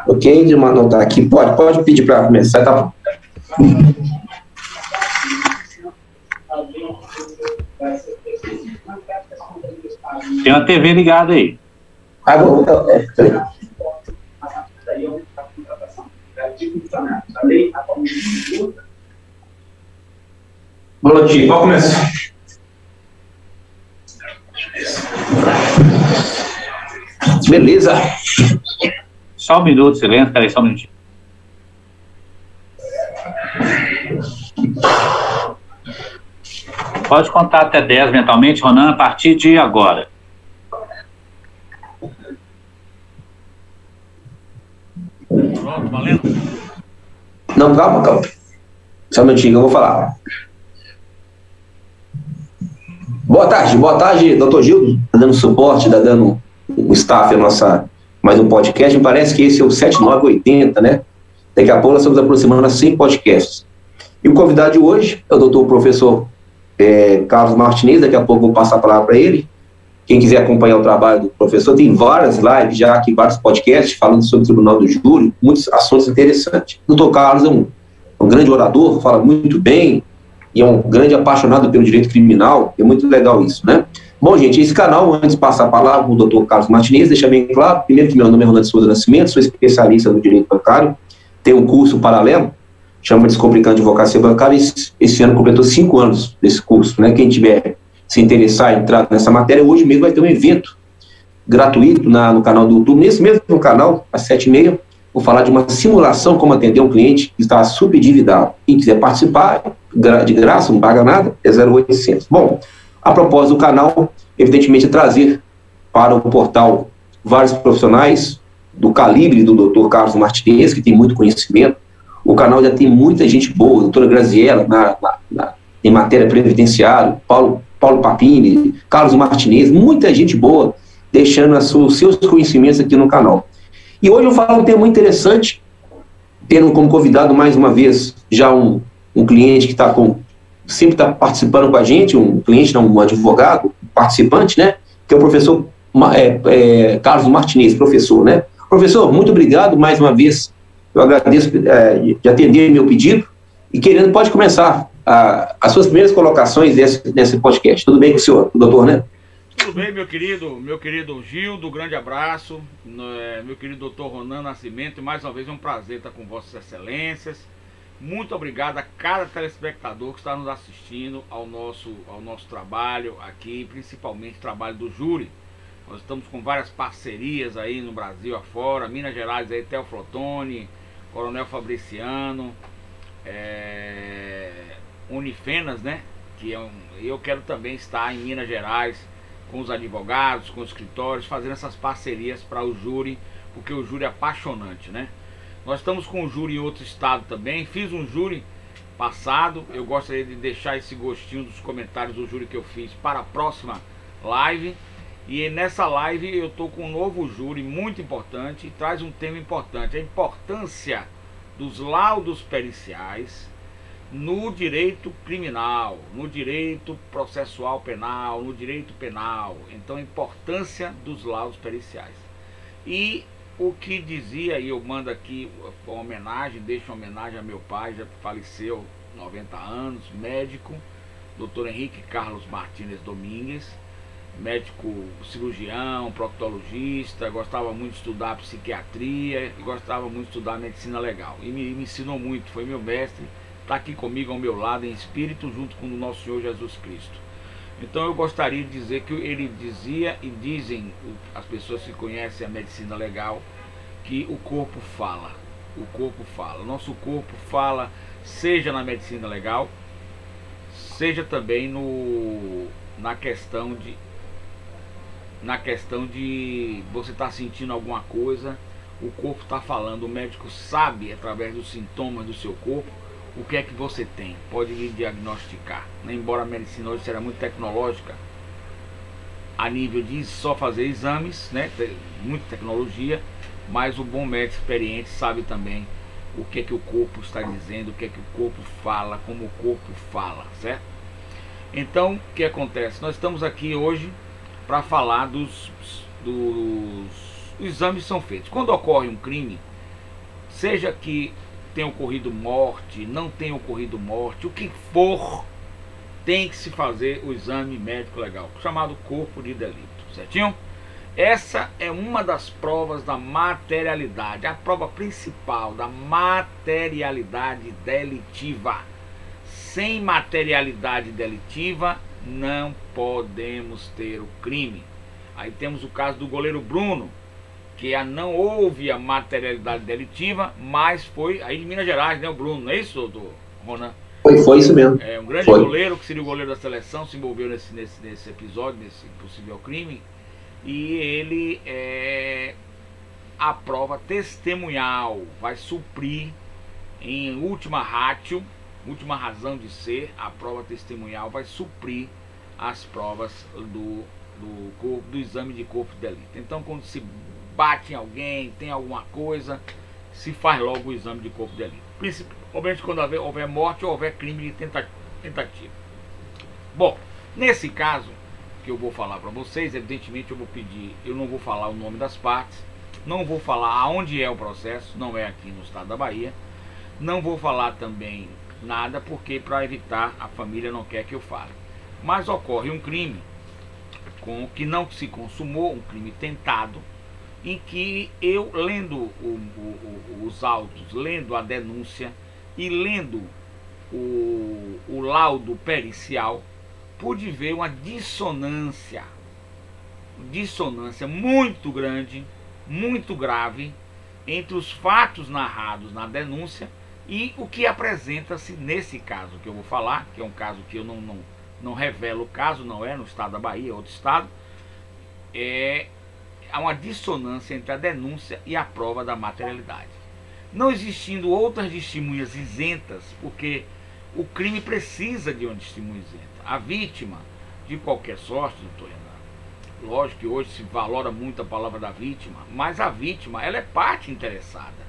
Ok, de anotar aqui. Pode pedir para começar, tá bom. Tem uma TV ligada aí. Ah, bom, Boa noite, pode começar. Beleza. Só um minuto, silêncio, peraí, só um minutinho. Pode contar até 10 mentalmente, Ronan, a partir de agora. Pronto, valendo? Não, calma. Só um minutinho, eu vou falar. Boa tarde, doutor Gildo, tá dando suporte, tá dando o staff a nossa, mais um podcast. Me parece que esse é o 7980, né? Daqui a pouco nós estamos aproximando a 100 podcasts. E o convidado de hoje é o doutor professor Carlos Martinez. Daqui a pouco eu vou passar a palavra para ele. Quem quiser acompanhar o trabalho do professor, tem várias lives já aqui, vários podcasts falando sobre o Tribunal do Júri, muitos assuntos interessantes. O doutor Carlos é um grande orador, fala muito bem, e é um grande apaixonado pelo direito criminal. É muito legal isso, né? Bom, gente, esse canal, antes de passar a palavra para o doutor Carlos Martinez, deixa bem claro, primeiro que meu nome é Ronaldo Souza Nascimento, sou especialista no direito bancário, tenho um curso paralelo, chama Descomplicando Advocacia Bancária, esse ano completou 5 anos desse curso, né? Quem tiver se interessar em entrar nessa matéria, hoje mesmo vai ter um evento gratuito no canal do YouTube, nesse mesmo canal, às 7h30, vou falar de uma simulação como atender um cliente que está superendividado. Quem quiser participar, de graça, não paga nada, é 0800. Bom, a propósito do canal, evidentemente, é trazer para o portal vários profissionais do calibre do Dr. Carlos Martinez, que tem muito conhecimento. O canal já tem muita gente boa, a doutora Graziella, em matéria previdenciária, Paulo Papini, Carlos Martinez, muita gente boa, deixando os seus conhecimentos aqui no canal. E hoje eu falo um tema muito interessante, tendo como convidado mais uma vez já um cliente que sempre está participando com a gente, um cliente, não, um advogado, participante, né? Que é o professor Carlos Martinez, professor, né? Professor, muito obrigado mais uma vez. Eu agradeço de atender meu pedido e pode começar as suas primeiras colocações nesse podcast. Tudo bem com o senhor, doutor, né? Tudo bem, meu querido Gildo, grande abraço, meu querido doutor Ronan Nascimento, mais uma vez é um prazer estar com vossas excelências. Muito obrigado a cada telespectador que está nos assistindo ao nosso trabalho aqui, principalmente o trabalho do júri. Nós estamos com várias parcerias aí no Brasil afora, Minas Gerais aí, Teoflotone, Coronel Fabriciano, Unifenas, né? Eu quero também estar em Minas Gerais com os advogados, com os escritórios, fazendo essas parcerias para o júri, porque o júri é apaixonante, né? Nós estamos com o júri em outro estado também. Fiz um júri passado. Eu gostaria de deixar esse gostinho dos comentários do júri que eu fiz para a próxima live. E nessa live eu estou com um novo júri muito importante e traz um tema importante: a importância dos laudos periciais no direito criminal, no direito processual penal, no direito penal. Então, a importância dos laudos periciais. E o que dizia, e eu mando aqui uma homenagem, deixo uma homenagem a meu pai, já faleceu, 90 anos, médico, Dr. Henrique Carlos Martínez Domingues, médico cirurgião, proctologista, gostava muito de estudar psiquiatria e gostava muito de estudar medicina legal. E me ensinou muito, foi meu mestre, está aqui comigo ao meu lado em espírito, junto com o nosso Senhor Jesus Cristo. Então eu gostaria de dizer que ele dizia, e dizem as pessoas que conhecem a medicina legal, que o corpo fala. O corpo fala. Nosso corpo fala, seja na medicina legal, seja também na questão de você estar sentindo alguma coisa, o corpo está falando, o médico sabe, através dos sintomas do seu corpo, o que é que você tem, pode lhe diagnosticar, né? Embora a medicina hoje seja muito tecnológica, a nível de só fazer exames, né? Tem muita tecnologia, mas o bom médico experiente sabe também o que é que o corpo está dizendo, o que é que o corpo fala, como o corpo fala, certo? Então, o que acontece? Nós estamos aqui hoje para falar dos exames que são feitos. Quando ocorre um crime, seja que tenha ocorrido morte, não tenha ocorrido morte, o que for, tem que se fazer o exame médico legal, chamado corpo de delito, certinho? Essa é uma das provas da materialidade, a prova principal da materialidade delitiva. Sem materialidade delitiva, não podemos ter o crime. Aí temos o caso do goleiro Bruno, que não houve a materialidade delitiva, mas foi aí em Minas Gerais, né, o Bruno, não é isso, doutor Ronan? Foi isso mesmo. É um grande goleiro, que seria o goleiro da seleção, se envolveu nesse episódio, nesse possível crime. E ele a prova testemunhal vai suprir, em última ratio, última razão de ser, a prova testemunhal vai suprir as provas do exame de corpo de delito. Então, quando se bate em alguém, tem alguma coisa, se faz logo o exame de corpo de delito. Principalmente quando houver morte ou houver crime de tentativa. Bom, nesse caso que eu vou falar para vocês, evidentemente eu não vou falar o nome das partes, não vou falar aonde é o processo, não é aqui no estado da Bahia, não vou falar também nada, porque para evitar, a família não quer que eu fale. Mas ocorre um crime que não se consumou, um crime tentado, em que eu, lendo os autos, lendo a denúncia e lendo o laudo pericial, pude ver uma dissonância muito grande, muito grave, entre os fatos narrados na denúncia e o que apresenta-se nesse caso que eu vou falar, que é um caso que eu não revelo o caso, não é no estado da Bahia, é outro estado. Há uma dissonância entre a denúncia e a prova da materialidade. Não existindo outras testemunhas isentas, porque o crime precisa de uma testemunha isenta. A vítima, de qualquer sorte, doutor Renan, lógico que hoje se valora muito a palavra da vítima, mas a vítima, ela é parte interessada,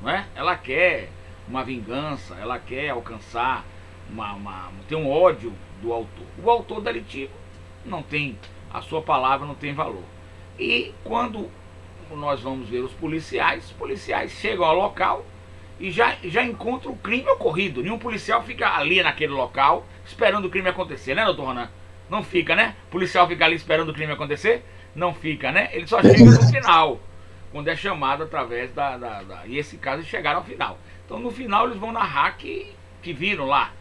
não é? Ela quer uma vingança, ela quer alcançar, tem um ódio do autor. O autor delitivo não tem, a sua palavra não tem valor. E quando nós vamos ver os policiais chegam ao local e já encontram o crime ocorrido. Nenhum policial fica ali naquele local esperando o crime acontecer, né, doutor Ronan? Não fica, né? O policial fica ali esperando o crime acontecer? Não fica, né? Ele só chega no final, quando é chamado através E esse caso eles chegaram ao final. Então no final eles vão narrar que viram lá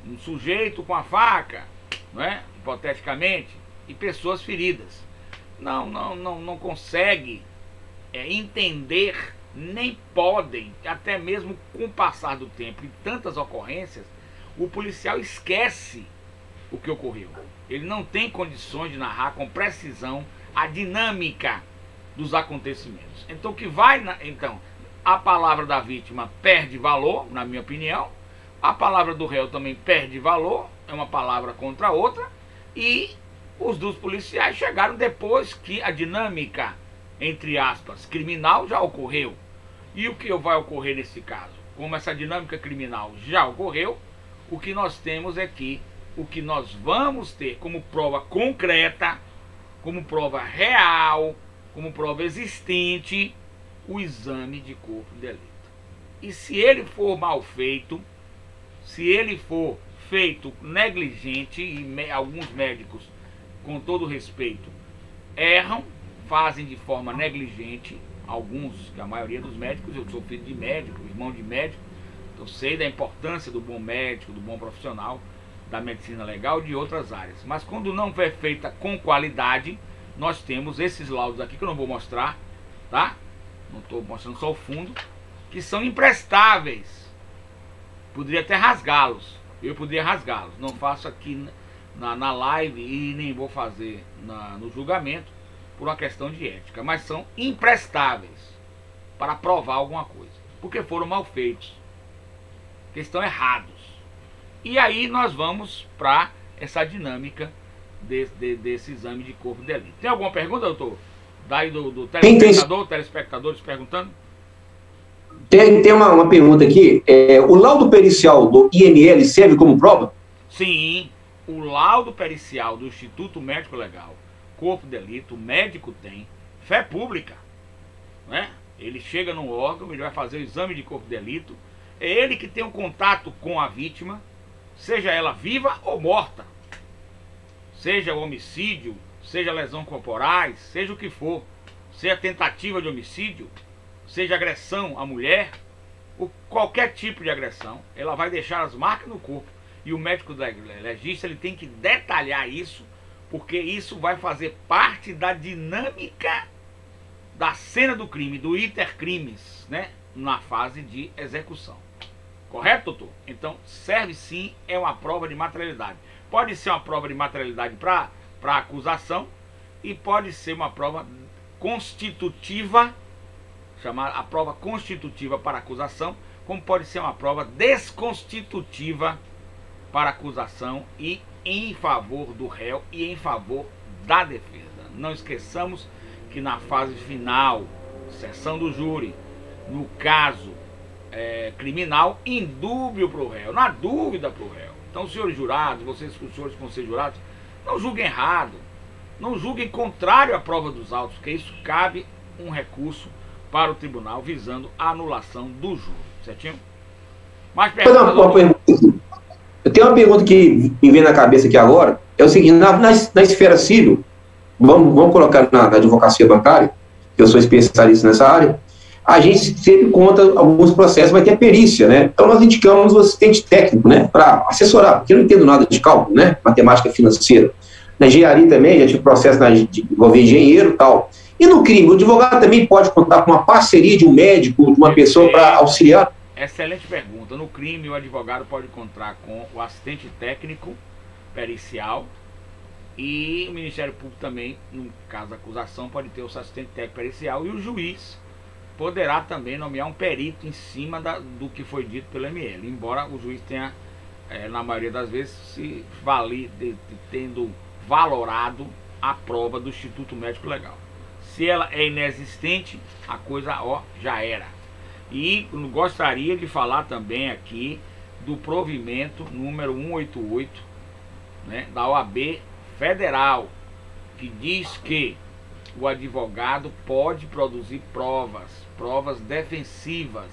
um sujeito com a faca, não é? Hipoteticamente, e pessoas feridas. Não consegue entender, nem podem, até mesmo com o passar do tempo e tantas ocorrências, o policial esquece o que ocorreu. Ele não tem condições de narrar com precisão a dinâmica dos acontecimentos. Então então a palavra da vítima perde valor, na minha opinião, a palavra do réu também perde valor, é uma palavra contra a outra, e os dos policiais chegaram depois que a dinâmica, entre aspas, criminal já ocorreu. E o que vai ocorrer nesse caso? Como essa dinâmica criminal já ocorreu, o que nós temos é que o que nós vamos ter como prova concreta, como prova real, como prova existente, o exame de corpo de delito. E se ele for mal feito, se ele for feito negligente, e alguns médicos, com todo respeito, erram, fazem de forma negligente, alguns, que a maioria dos médicos, eu sou filho de médico, irmão de médico, eu sei da importância do bom médico, do bom profissional, da medicina legal e de outras áreas. Mas quando não é feita com qualidade, nós temos esses laudos aqui, que eu não vou mostrar, tá? Não estou mostrando só o fundo, que são imprestáveis. Poderia até rasgá-los, eu poderia rasgá-los, não faço aqui na live e nem vou fazer no julgamento, por uma questão de ética, mas são imprestáveis para provar alguma coisa, porque foram mal feitos, que estão errados. E aí nós vamos para essa dinâmica desse exame de corpo de delito. Tem alguma pergunta, doutor? Daí do telespectadores perguntando? Tem uma pergunta aqui. O laudo pericial do IML serve como prova? Sim, o laudo pericial do Instituto Médico Legal, corpo de delito, o médico tem, fé pública, né? Ele chega no órgão, ele vai fazer o exame de corpo de delito, é ele que tem um contato com a vítima, seja ela viva ou morta, seja homicídio, seja lesão corporais, seja o que for, seja tentativa de homicídio, seja agressão à mulher, ou qualquer tipo de agressão, ela vai deixar as marcas no corpo. E o médico legista ele tem que detalhar isso, porque isso vai fazer parte da dinâmica da cena do crime, do intercrimes, né, na fase de execução. Correto, doutor? Então, serve sim, é uma prova de materialidade. Pode ser uma prova de materialidade para acusação e pode ser uma prova constitutiva, chamada a prova constitutiva para acusação, como pode ser uma prova desconstitutiva para acusação e em favor do réu e em favor da defesa. Não esqueçamos que na fase final, sessão do júri, no caso criminal, indúbio para o réu, na dúvida para o réu. Então, senhores jurados, vocês, os senhores que vão ser jurados, não julguem errado, não julguem contrário à prova dos autos, porque isso cabe um recurso para o tribunal visando a anulação do júri. Certinho? Mais perguntas? Eu tenho uma pergunta que me vem na cabeça aqui agora. É o seguinte, na esfera civil, vamos colocar na advocacia bancária, que eu sou especialista nessa área, a gente sempre conta alguns processos, vai ter a perícia, né? Então nós indicamos o assistente técnico, né? Para assessorar, porque eu não entendo nada de cálculo, né? Matemática financeira. Na engenharia também, já tive processo de envolver engenheiro e tal. E no crime, o advogado também pode contar com uma parceria de um médico, de uma pessoa para auxiliar? Excelente pergunta. No crime, o advogado pode contar com o assistente técnico pericial e o Ministério Público também, no caso da acusação, pode ter o assistente técnico pericial e o juiz poderá também nomear um perito em cima do que foi dito pelo ML, embora o juiz tenha, na maioria das vezes, se tendo valorado a prova do Instituto Médico Legal. Se ela é inexistente, a coisa já era. E gostaria de falar também aqui do provimento número 188, né, da OAB Federal, que diz que o advogado pode produzir provas defensivas,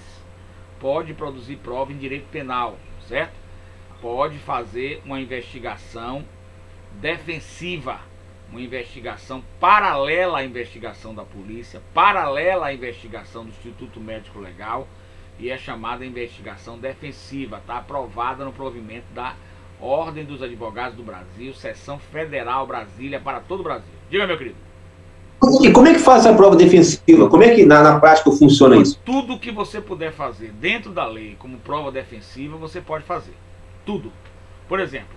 pode produzir prova em direito penal, certo? Pode fazer uma investigação defensiva, uma investigação paralela à investigação da polícia, paralela à investigação do Instituto Médico Legal, e é chamada investigação defensiva, está aprovada no provimento da Ordem dos Advogados do Brasil, Seção Federal Brasília, para todo o Brasil. Diga, meu querido. E como é que faz a prova defensiva? Como é que na prática funciona isso? Tudo que você puder fazer dentro da lei como prova defensiva, você pode fazer. Tudo. Por exemplo,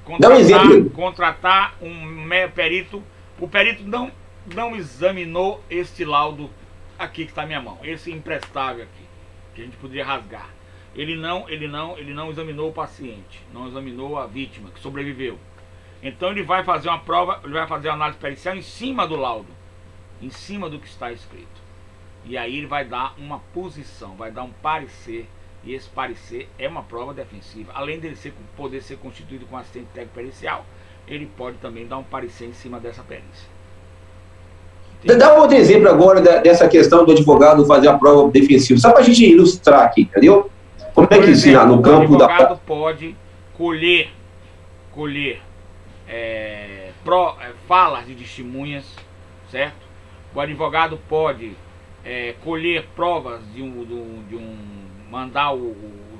contratar um perito. O perito não examinou este laudo aqui que está na minha mão, esse imprestável aqui, que a gente poderia rasgar. Ele não examinou o paciente, não examinou a vítima que sobreviveu. Então ele vai fazer uma prova, ele vai fazer uma análise pericial em cima do laudo, em cima do que está escrito. E aí ele vai dar uma posição, vai dar um parecer, e esse parecer é uma prova defensiva. Além dele poder ser constituído com assistente técnico pericial, ele pode também dar um parecer em cima dessa perícia. Entendeu? Dá um outro exemplo agora dessa questão do advogado fazer a prova defensiva, só para a gente ilustrar aqui, entendeu? Como é que ensina no campo da... O advogado pode colher falas de testemunhas, certo? O advogado pode colher provas mandar o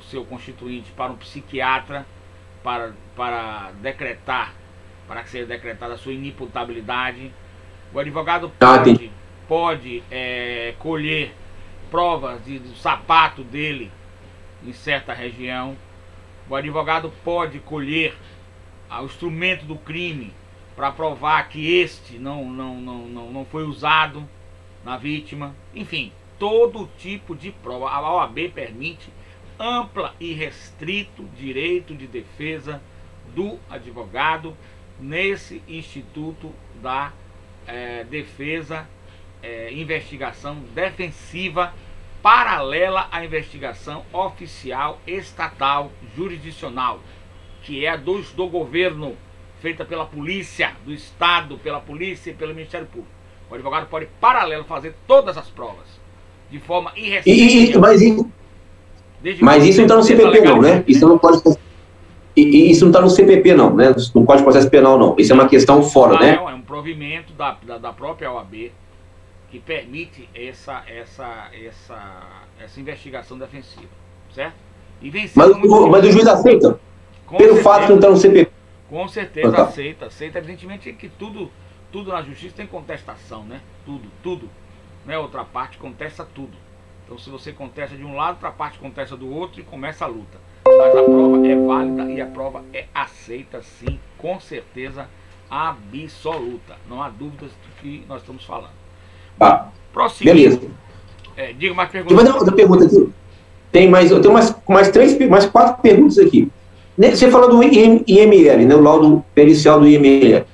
seu constituinte para um psiquiatra para que seja decretada a sua inimputabilidade. O advogado pode colher provas do sapato dele em certa região. O advogado pode colher o instrumento do crime para provar que este não foi usado na vítima. Enfim, todo tipo de prova. A OAB permite ampla e restrito direito de defesa do advogado nesse instituto da defesa, investigação defensiva paralela à investigação oficial, estatal, jurisdicional, que é a do governo, feita pela polícia do Estado, pela polícia e pelo Ministério Público. O advogado pode, paralelo, fazer todas as provas. de forma irresponsável. Mas isso não está no CPP não, né? Isso não pode... Isso não está no CPP não, né? No Código de Processo Penal não. Isso é uma questão fora, né? É um provimento da própria OAB que permite essa investigação defensiva, certo? E mas o juiz aceita? Pelo fato de não estar no CPP? Com certeza aceita. Evidentemente que tudo na justiça tem contestação, né? Tudo. Né? Outra parte contesta tudo. Então se você contesta de um lado, outra parte contesta do outro e começa a luta. Mas a prova é válida e a prova é aceita sim, com certeza absoluta. Não há dúvidas do que nós estamos falando. Beleza. Diga mais perguntas. Deixa eu fazer outra pergunta aqui. Eu tenho mais 4 perguntas aqui. Você falou do IML, né? O laudo pericial do IML,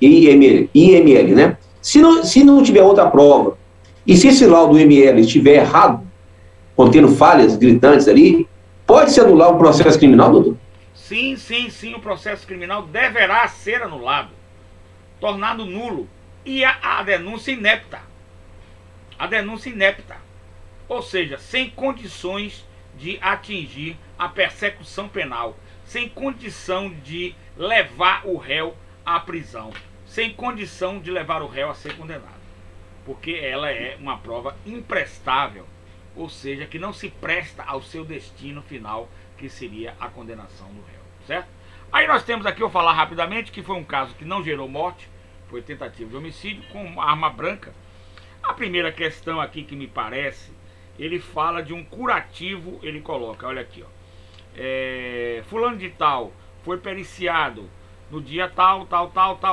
né? Se não tiver outra prova, e se esse laudo do IML estiver errado, contendo falhas gritantes ali, pode-se anular o processo criminal, doutor? Sim, o processo criminal deverá ser anulado, tornado nulo, e a denúncia inepta. Ou seja, sem condições de atingir a persecução penal, sem condição de levar o réu à prisão, sem condição de levar o réu a ser condenado, porque ela é uma prova imprestável, ou seja, que não se presta ao seu destino final, que seria a condenação do réu, certo? Aí nós temos aqui, eu vou falar rapidamente, que foi um caso que não gerou morte, foi tentativa de homicídio com arma branca. A primeira questão aqui que me parece, ele fala de um curativo, ele coloca, olha aqui, ó, fulano de tal foi periciado no dia tal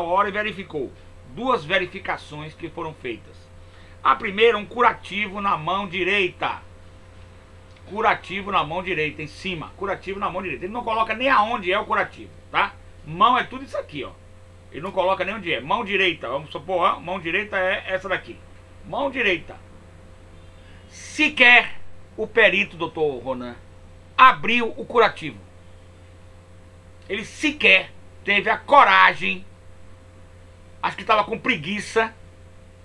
hora e verificou. 2 verificações que foram feitas. A primeira, um curativo na mão direita. Curativo na mão direita, em cima. Curativo na mão direita. Ele não coloca nem aonde é o curativo, tá? Mão é tudo isso aqui, ó. Ele não coloca nem onde é. Mão direita, vamos supor, ó, mão direita é essa daqui. Mão direita. Sequer o perito, doutor Ronan, abriu o curativo. Ele sequer teve a coragem, acho que estava com preguiça,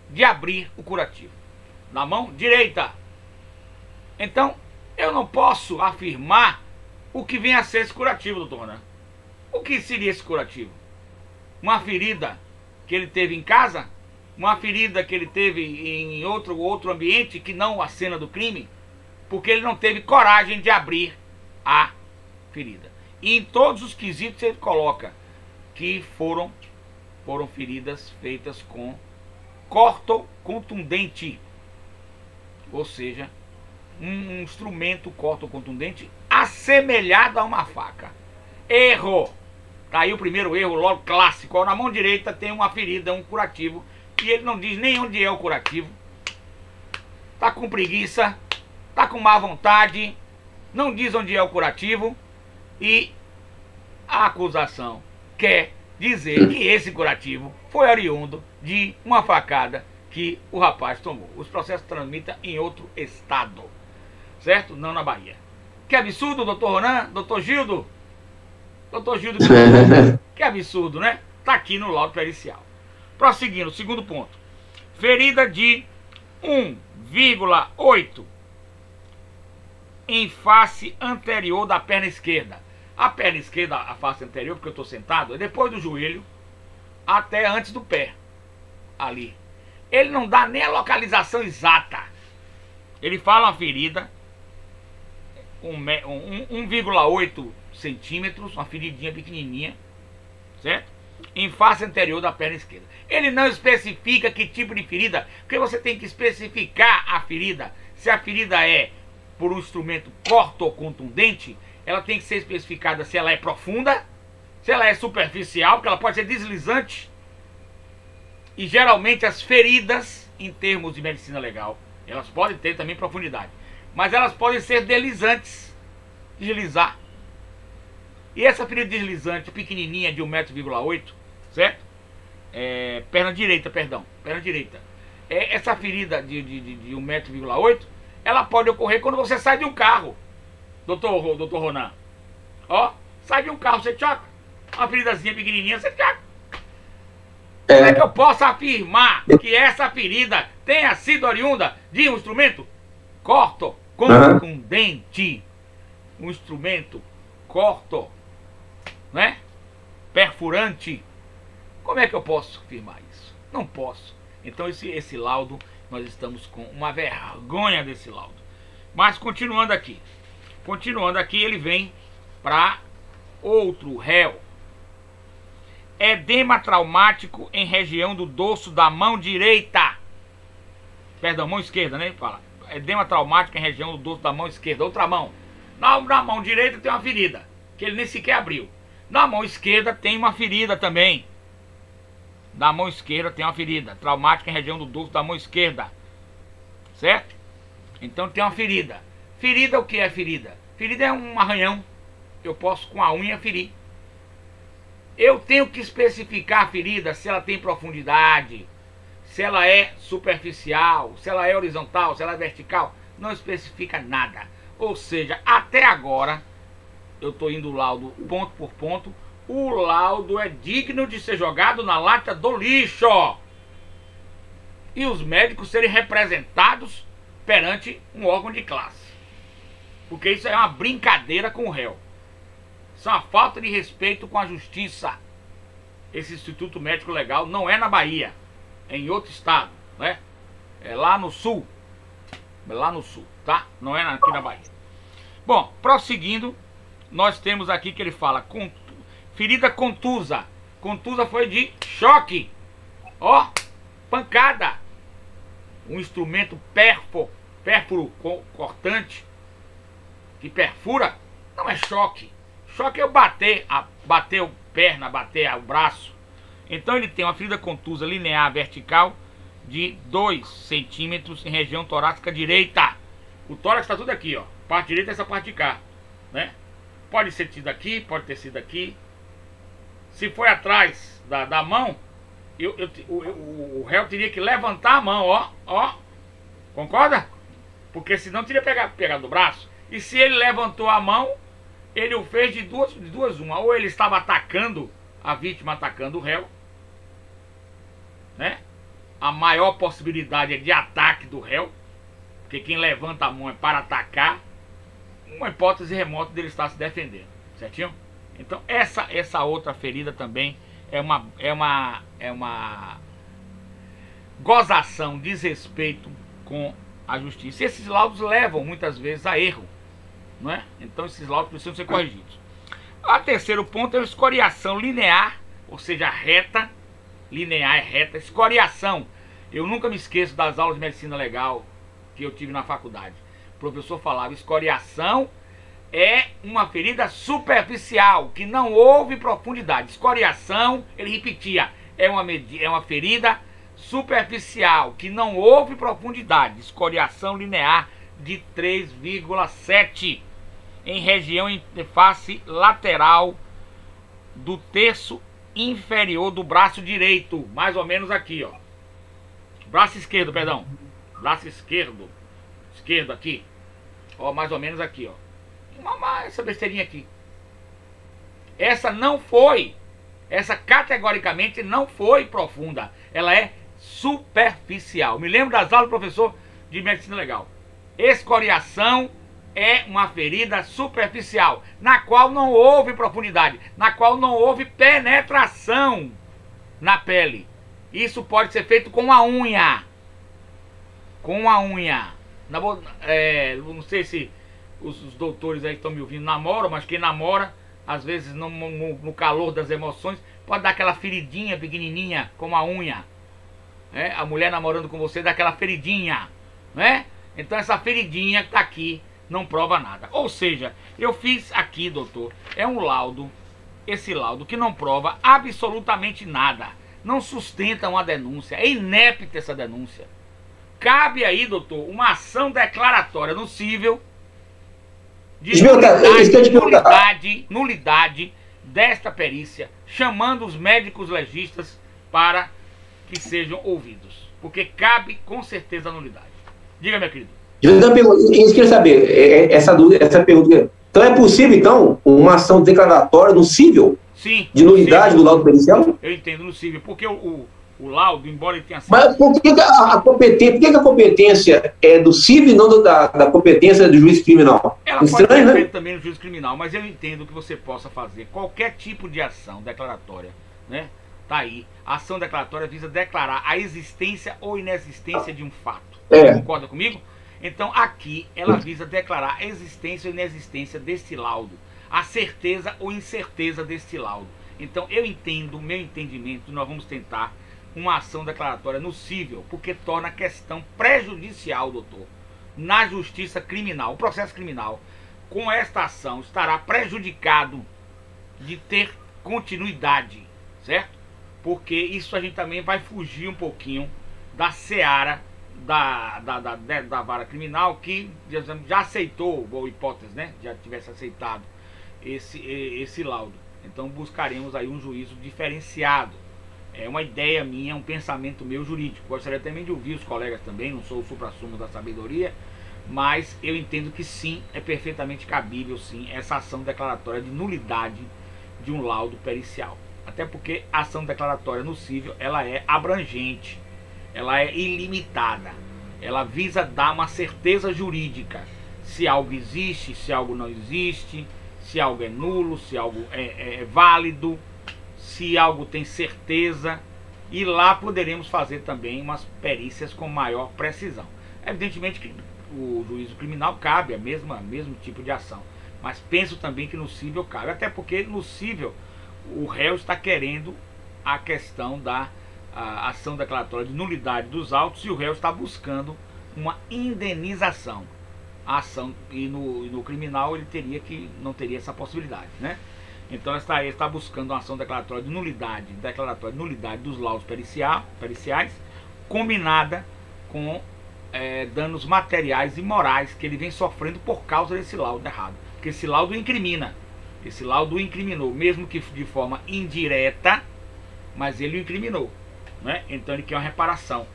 de abrir o curativo na mão direita. Então eu não posso afirmar o que vem a ser esse curativo, doutor Ronan. O que seria esse curativo? Uma ferida que ele teve em casa? Uma ferida que ele teve em outro ambiente que não a cena do crime? Porque ele não teve coragem de abrir a ferida. E em todos os quesitos ele coloca que foram feridas feitas com corto contundente, ou seja, um instrumento corto contundente assemelhado a uma faca. Erro! Tá aí o primeiro erro, logo clássico. Na mão direita tem uma ferida, um curativo, e ele não diz nem onde é o curativo. Tá com preguiça, tá com má vontade, não diz onde é o curativo, e a acusação quer dizer que esse curativo foi oriundo de uma facada que o rapaz tomou. Os processos tramitam em outro estado, certo? Não na Bahia. Que absurdo, doutor Ronan, doutor Gildo. Doutor Gildo, que absurdo, né? Tá aqui no laudo pericial. Prosseguindo, segundo ponto. Ferida de 1,8 em face anterior da perna esquerda. A perna esquerda, a face anterior, porque eu estou sentado, é depois do joelho até antes do pé. Ali. Ele não dá nem a localização exata. Ele fala uma ferida 1,8 centímetros, uma feridinha pequenininha, certo? Em face anterior da perna esquerda. Ele não especifica que tipo de ferida, porque você tem que especificar a ferida. Se a ferida é por um instrumento corto ou contundente, ela tem que ser especificada se ela é profunda, se ela é superficial, porque ela pode ser deslizante. E geralmente as feridas, em termos de medicina legal, elas podem ter também profundidade, mas elas podem ser deslizantes, deslizar. E essa ferida deslizante pequenininha de 1,8 m, certo? Perna direita, essa ferida de 1,8 m, ela pode ocorrer quando você sai de um carro, doutor Ronan. Ó, sai de um carro, você tchaca, uma feridazinha pequenininha, você tchaca. Como é que eu posso afirmar que essa ferida tenha sido oriunda de um instrumento contundente, um instrumento corto, né? Perfurante. Como é que eu posso afirmar isso? Não posso. Então esse laudo, nós estamos com uma vergonha desse laudo. Mas continuando aqui, ele vem para outro réu. Edema traumático em região do dorso da mão direita. Perdão, mão esquerda, né? Fala. Edema traumático em região do dorso da mão esquerda. Outra mão. Na mão direita tem uma ferida, que ele nem sequer abriu. Na mão esquerda tem uma ferida também. Da mão esquerda tem uma ferida traumática em região do dorso da mão esquerda. Certo? Então tem uma ferida. Ferida, o que é ferida? Ferida é um arranhão. Eu posso com a unha ferir. Eu tenho que especificar a ferida, se ela tem profundidade, se ela é superficial, se ela é horizontal, se ela é vertical. Não especifica nada. Ou seja, até agora, eu estou indo laudo ponto por ponto, o laudo é digno de ser jogado na lata do lixo. E os médicos serem representados perante um órgão de classe. Porque isso é uma brincadeira com o réu. Isso é uma falta de respeito com a justiça. Esse Instituto Médico Legal não é na Bahia, é em outro estado, né? É lá no sul. É lá no sul, tá? Não é aqui na Bahia. Bom, prosseguindo, nós temos aqui que ele fala ferida contusa. Contusa foi de choque. Ó, pancada. Um instrumento pérfuro cortante que perfura, não é choque. Choque é eu bater a perna, bater o braço. Então ele tem uma ferida contusa linear vertical de 2 centímetros em região torácica direita. O tórax está tudo aqui, ó. Parte direita é essa parte de cá, né? Pode ser sido aqui, pode ter sido aqui. Se foi atrás da mão, o réu teria que levantar a mão, ó. Concorda? Porque senão teria pegado do braço. E se ele levantou a mão, ele o fez de duas uma. Ou ele estava atacando, a vítima atacando o réu, né? A maior possibilidade é de ataque do réu, porque quem levanta a mão é para atacar. Uma hipótese remota dele estar se defendendo, certinho? Então essa outra ferida também é uma gozação, desrespeito com a justiça. E esses laudos levam muitas vezes a erro, não é? Então esses laudos precisam ser corrigidos. O terceiro ponto é a escoriação linear, ou seja, reta. Linear é reta. Escoriação. Eu nunca me esqueço das aulas de medicina legal que eu tive na faculdade. O professor falava, escoriação é uma ferida superficial, que não houve profundidade. Escoriação, ele repetia, é uma ferida superficial, que não houve profundidade. Escoriação linear de 3,7 em região face lateral do terço inferior do braço direito, mais ou menos aqui, ó. Braço esquerdo, perdão. Braço esquerdo aqui, ó, mais ou menos aqui, ó. Essa besteirinha aqui. Essa categoricamente não foi profunda. Ela é superficial. Me lembro das aulas do professor de medicina legal. Escoriação é uma ferida superficial, na qual não houve profundidade, na qual não houve penetração na pele. Isso pode ser feito com a unha. Com a unha. Não sei se os doutores aí que estão me ouvindo namoram, mas quem namora, às vezes no calor das emoções, pode dar aquela feridinha pequenininha com a unha. A mulher namorando com você dá aquela feridinha, né? Então essa feridinha que está aqui não prova nada. Ou seja, eu fiz aqui, doutor, é um laudo, esse laudo que não prova absolutamente nada. Não sustenta uma denúncia, é inépita essa denúncia. Cabe aí, doutor, uma ação declaratória no cível de nulidade desta perícia, chamando os médicos legistas para que sejam ouvidos. Porque cabe com certeza a nulidade. Diga, meu querido. Eu queria saber, essa pergunta. Então é possível, então, uma ação declaratória no cível? Sim. De nulidade do laudo pericial? Eu entendo, no cível, porque O laudo, embora ele tenha sido... Mas por que a competência é do civil e não da competência do juiz criminal? Ela Estranho, pode ser né? feita também no juiz criminal, mas eu entendo que você possa fazer qualquer tipo de ação declaratória, né? Tá aí. A ação declaratória visa declarar a existência ou inexistência de um fato. Concorda comigo? Então aqui ela visa declarar a existência ou inexistência desse laudo, a certeza ou incerteza desse laudo. Então eu entendo, meu entendimento, nós vamos tentar uma ação declaratória no cível, porque torna a questão prejudicial, doutor, na justiça criminal. O processo criminal, com esta ação, estará prejudicado de ter continuidade, certo? Porque isso a gente também vai fugir um pouquinho da seara da vara criminal, que já aceitou, boa hipótese, né? Já tivesse aceitado esse laudo. Então buscaremos aí um juízo diferenciado. É uma ideia minha, um pensamento meu jurídico. Gostaria também de ouvir os colegas também, não sou o supra-sumo da sabedoria, mas eu entendo que sim, é perfeitamente cabível sim essa ação declaratória de nulidade de um laudo pericial. Até porque a ação declaratória no cível, ela é abrangente, ela é ilimitada, ela visa dar uma certeza jurídica, se algo existe, se algo não existe, se algo é nulo, se algo é válido, se algo tem certeza, e lá poderemos fazer também umas perícias com maior precisão. Evidentemente que o juízo criminal cabe a mesmo tipo de ação, mas penso também que no cível cabe, até porque no cível o réu está querendo a questão da ação declaratória de nulidade dos autos e o réu está buscando uma indenização. A ação, e no criminal ele não teria essa possibilidade, né? Então está buscando uma ação declaratória de nulidade dos laudos periciais, combinada com danos materiais e morais que ele vem sofrendo por causa desse laudo errado. Porque esse laudo incrimina. Esse laudo o incriminou, mesmo que de forma indireta, mas ele o incriminou, né? Então ele quer uma reparação.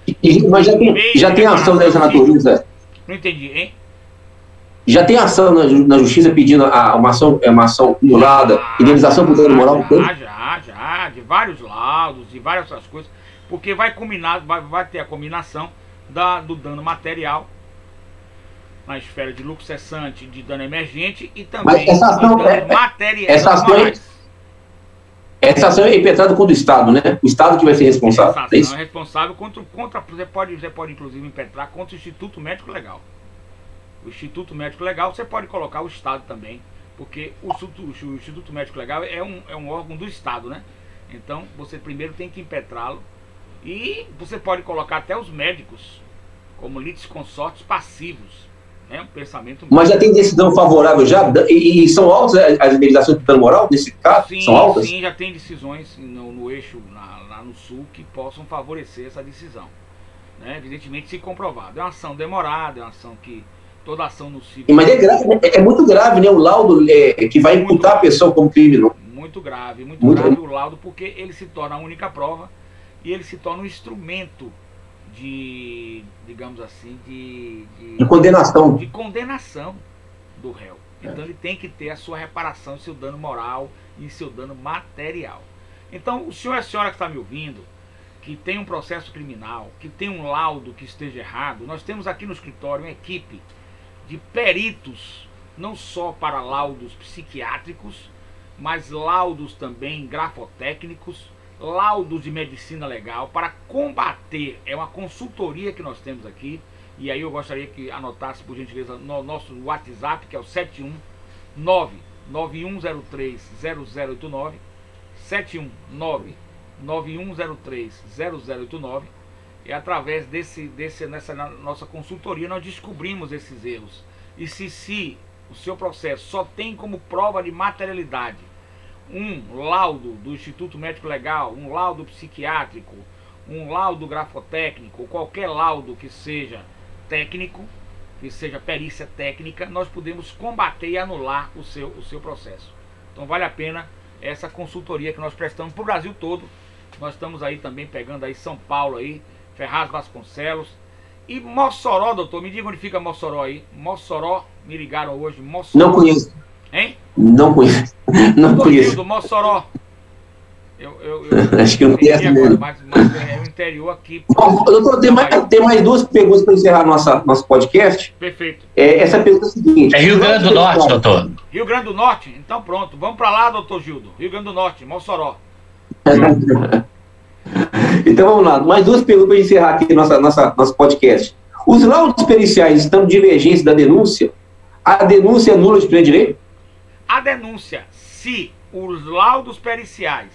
Mas já tem ação dessa natureza? Não entendi, hein? Já tem ação na justiça pedindo uma ação anulada, indenização por dano moral? Já, de vários laudos, de várias outras coisas, porque vai ter a combinação do dano material na esfera de lucro cessante, de dano emergente e também essa ação, essa ação é impetrada contra o Estado, né? O Estado que vai ser responsável. Essa ação é responsável contra você pode inclusive impetrar contra o Instituto Médico Legal. O Instituto Médico Legal, você pode colocar o Estado também, porque o Instituto Médico Legal é um órgão do Estado, né? Então, você primeiro tem que impetrá-lo e você pode colocar até os médicos como litisconsortes passivos, né? Um pensamento... Mas já tem decisão favorável já? E são altas as indenizações por dano moral, nesse caso? Sim, são altas? Sim, já tem decisões no eixo, lá no Sul, que possam favorecer essa decisão, né? Evidentemente, se comprovado. É uma ação demorada, é uma ação que... Toda ação no civil. Mas é grave, é muito grave, né? O laudo que vai imputar a pessoa como criminoso. Muito grave o laudo, porque ele se torna a única prova e ele se torna um instrumento de, digamos assim, de condenação. De condenação do réu. Então ele tem que ter a sua reparação, seu dano moral e seu dano material. Então o senhor e a senhora que está me ouvindo, que tem um processo criminal, que tem um laudo que esteja errado, nós temos aqui no escritório uma equipe de peritos, não só para laudos psiquiátricos, mas laudos também grafotécnicos, laudos de medicina legal, para combater, é uma consultoria que nós temos aqui, e aí eu gostaria que anotasse por gentileza no nosso WhatsApp, que é o 719-9103-0089, 719-9103-0089, e através nessa nossa consultoria nós descobrimos esses erros. E se o seu processo só tem como prova de materialidade um laudo do Instituto Médico Legal, um laudo psiquiátrico, um laudo grafotécnico, qualquer laudo que seja técnico, que seja perícia técnica, nós podemos combater e anular o seu processo. Então vale a pena essa consultoria que nós prestamos para o Brasil todo. Nós estamos aí também pegando aí São Paulo aí, Ferraz Vasconcelos e Mossoró, doutor. Me diga onde fica Mossoró aí. Mossoró, me ligaram hoje. Mossoró. Não conheço. Hein? Não conheço. Não conheço. Do Mossoró. Acho que não tem essa agora, mas é o interior aqui. Bom, doutor, tem mais duas perguntas para encerrar nosso podcast. Perfeito. Essa pergunta é a seguinte. É Rio Grande do Norte, doutor. Rio Grande do Norte? Então pronto, vamos para lá, doutor Gildo. Rio Grande do Norte, Mossoró. Então vamos lá, mais duas perguntas para encerrar aqui nosso podcast. Os laudos periciais estão de divergência da denúncia? A denúncia é nula de pleno direito? A denúncia, se os laudos periciais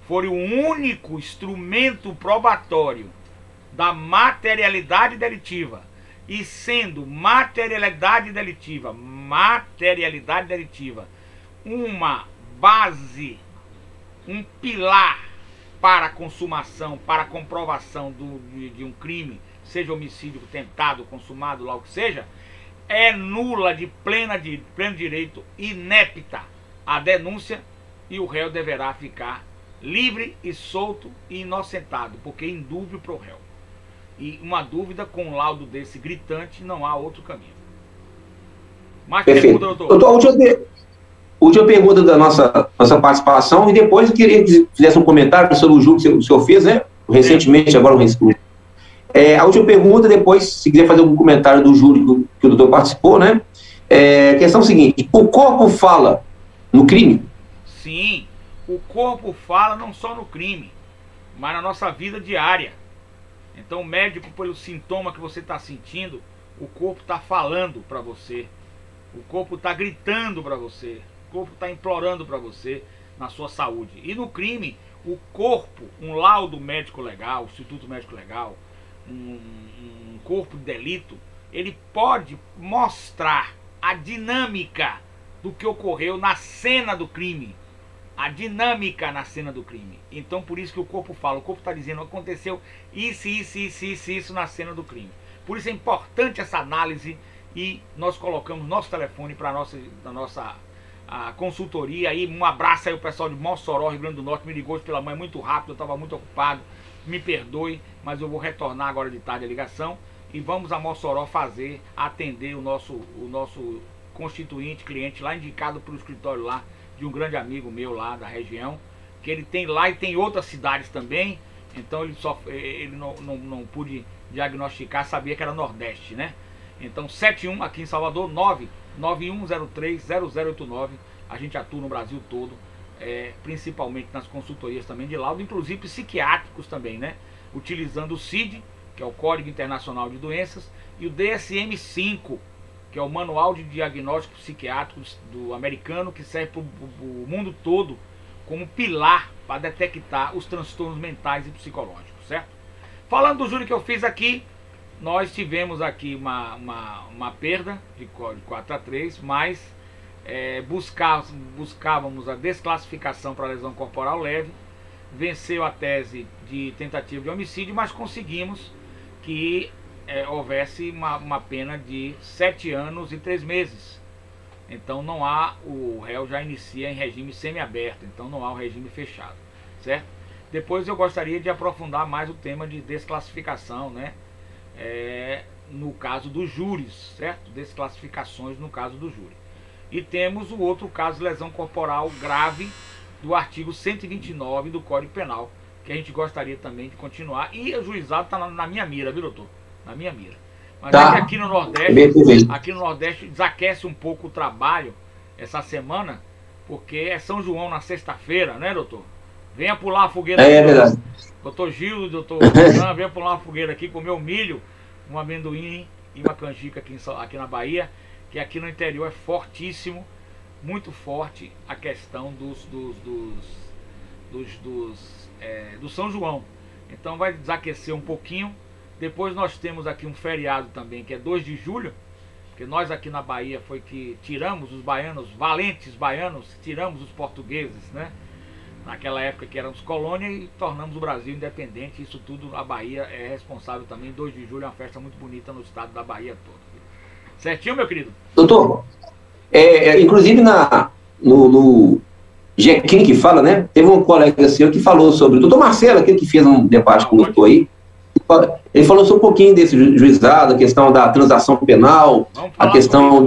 forem o único instrumento probatório da materialidade delitiva, e sendo materialidade delitiva uma base, um pilar para a consumação, para a comprovação de um crime, seja homicídio tentado, consumado, logo que seja, é nula de pleno direito, inepta a denúncia, e o réu deverá ficar livre e solto e inocentado, porque é indúbio para o réu. E uma dúvida, com um laudo desse gritante, não há outro caminho. Mais pergunta, doutor? Doutor, última pergunta da nossa participação, e depois eu queria que fizesse um comentário sobre o júri que o senhor fez, né? Recentemente, agora a última pergunta, depois, se quiser fazer algum comentário do júri que o doutor participou, né? A questão é a seguinte: o corpo fala no crime? Sim, o corpo fala não só no crime, mas na nossa vida diária. Então o médico, pelo sintoma que você está sentindo, o corpo está falando para você, o corpo está gritando para você, o corpo está implorando para você na sua saúde. E no crime, o corpo, um laudo médico legal, Instituto Médico Legal, um corpo de delito, ele pode mostrar a dinâmica do que ocorreu na cena do crime. A dinâmica na cena do crime. Então por isso que o corpo fala, o corpo está dizendo, aconteceu isso na cena do crime. Por isso é importante essa análise, e nós colocamos nosso telefone para a nossa consultoria. E um abraço aí o pessoal de Mossoró, Rio Grande do Norte, me ligou hoje pela manhã muito rápido, eu estava muito ocupado, me perdoe, mas eu vou retornar agora de tarde a ligação, e vamos a Mossoró atender o nosso constituinte, cliente lá, indicado para o escritório lá, de um grande amigo meu lá da região, que ele tem lá e tem outras cidades também. Então ele não pude diagnosticar, sabia que era Nordeste, né? Então 71 aqui em Salvador, 991030089, a gente atua no Brasil todo, principalmente nas consultorias também de laudo, inclusive psiquiátricos também, né? Utilizando o CID, que é o Código Internacional de Doenças, e o DSM-5, que é o Manual de Diagnóstico Psiquiátrico do americano, que serve para o mundo todo como pilar para detectar os transtornos mentais e psicológicos, certo? Falando do júri que eu fiz aqui, nós tivemos aqui uma perda de 4-3, mas buscávamos a desclassificação para lesão corporal leve, venceu a tese de tentativa de homicídio, mas conseguimos que houvesse uma pena de 7 anos e 3 meses. Então não há, o réu já inicia em regime semiaberto, então não há o regime fechado, certo? Depois eu gostaria de aprofundar mais o tema de desclassificação, né? No caso dos júris, certo? Desclassificações no caso do júri. E temos o outro caso de lesão corporal grave do artigo 129 do Código Penal, que a gente gostaria também de continuar, e o juizado está na minha mira, viu, doutor? Na minha mira. Mas tá. Aqui no Nordeste desaquece um pouco o trabalho essa semana, porque é São João na sexta-feira, né, doutor? Venha pular a fogueira aqui, verdade. Doutor Gil, doutor Renan, venha pular uma fogueira aqui, comer um milho, um amendoim e uma canjica aqui na Bahia, que aqui no interior é fortíssimo, muito forte a questão do São João. Então vai desaquecer um pouquinho. Depois nós temos aqui um feriado também, que é 2 de julho, porque nós aqui na Bahia foi que tiramos os baianos, valentes baianos, tiramos os portugueses, né? Naquela época que éramos colônia, e tornamos o Brasil independente. Isso tudo, a Bahia é responsável também. 2 de julho é uma festa muito bonita no estado da Bahia todo. Certinho, meu querido? Doutor, inclusive no Jequim que fala, né? Teve um colega seu que falou sobre, o doutor Marcelo, aquele que fez um debate com o doutor aí, ele falou sobre um pouquinho desse juizado, a questão da transação penal, a questão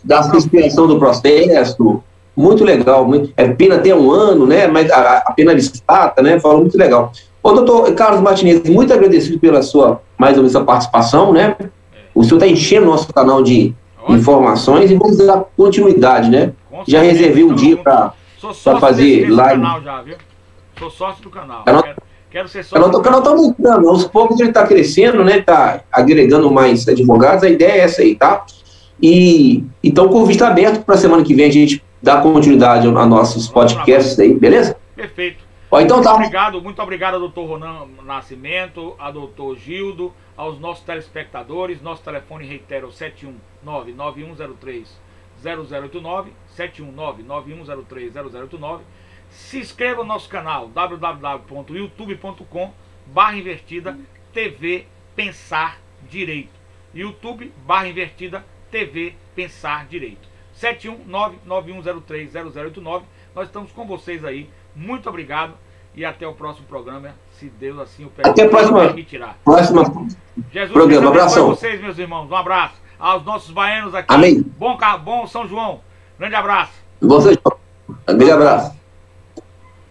da suspensão do processo. Muito legal, é pena ter um ano, né? Mas a pena listata, né? Falou muito legal. Ô, doutor Carlos Martinez, muito agradecido pela sua, mais uma vez, a participação, né? O senhor está enchendo o nosso canal de informações e vamos dar continuidade, né? Já reservei um dia para fazer live. Canal já, viu? Sou sócio do canal. Quero ser sócio. O canal está aumentando, aos poucos ele está crescendo, né? Está agregando mais advogados, a ideia é essa aí, tá? E então o convite está aberto para a semana que vem a gente dar continuidade a nossos podcasts aí, beleza? Perfeito. Ó, então tá. Muito obrigado ao doutor Ronan Nascimento, ao doutor Gildo, aos nossos telespectadores. Nosso telefone, reitero, 719-9103-0089, 719-9103-0089. Se inscreva no nosso canal, www.youtube.com/invertida TV Pensar Direito. YouTube/invertida TV Pensar Direito. 719-9103-0089. Nós estamos com vocês aí. Muito obrigado e até o próximo programa, se Deus assim o permitir. Até a próxima Jesus programa. Abração a vocês, meus irmãos. Um abraço aos nossos baianos aqui. Amém. Bom São João. Grande abraço. Bom São João. Grande abraço.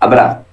Abraço.